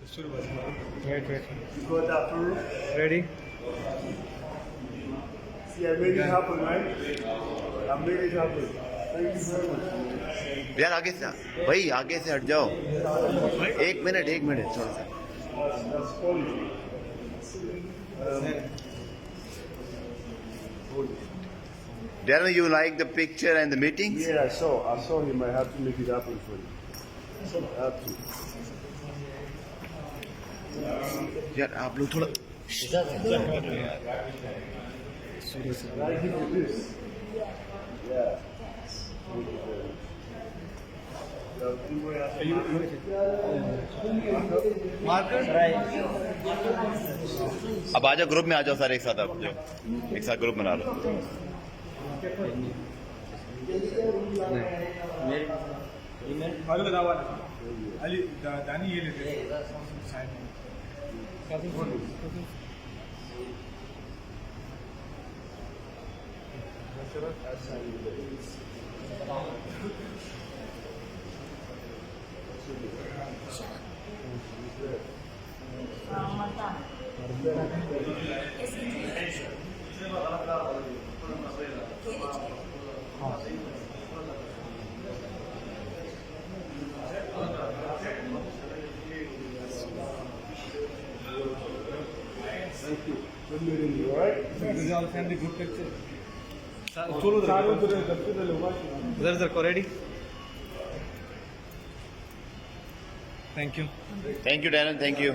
Wait. You got that through? Ready? See, I made it happen, right? I made it happen. Thank you very much. यार आगे से भाई आगे से हट जाओ। एक मिनट थोड़ा सा। That's funny. Darren, you like the picture and the meetings? Yeah, I saw him. I have to make it happen for you. I have to. यार आप लोग थोड़ा Can I give you this? Yeah. अब आ जाओ group में आ जाओ सारे एक साथ आप एक साथ ग्रुप बना लो। Thank you. Good meeting you, all right? This is all family group picture. Sir, ready? Thank you. Thank you, Darren. Thank you.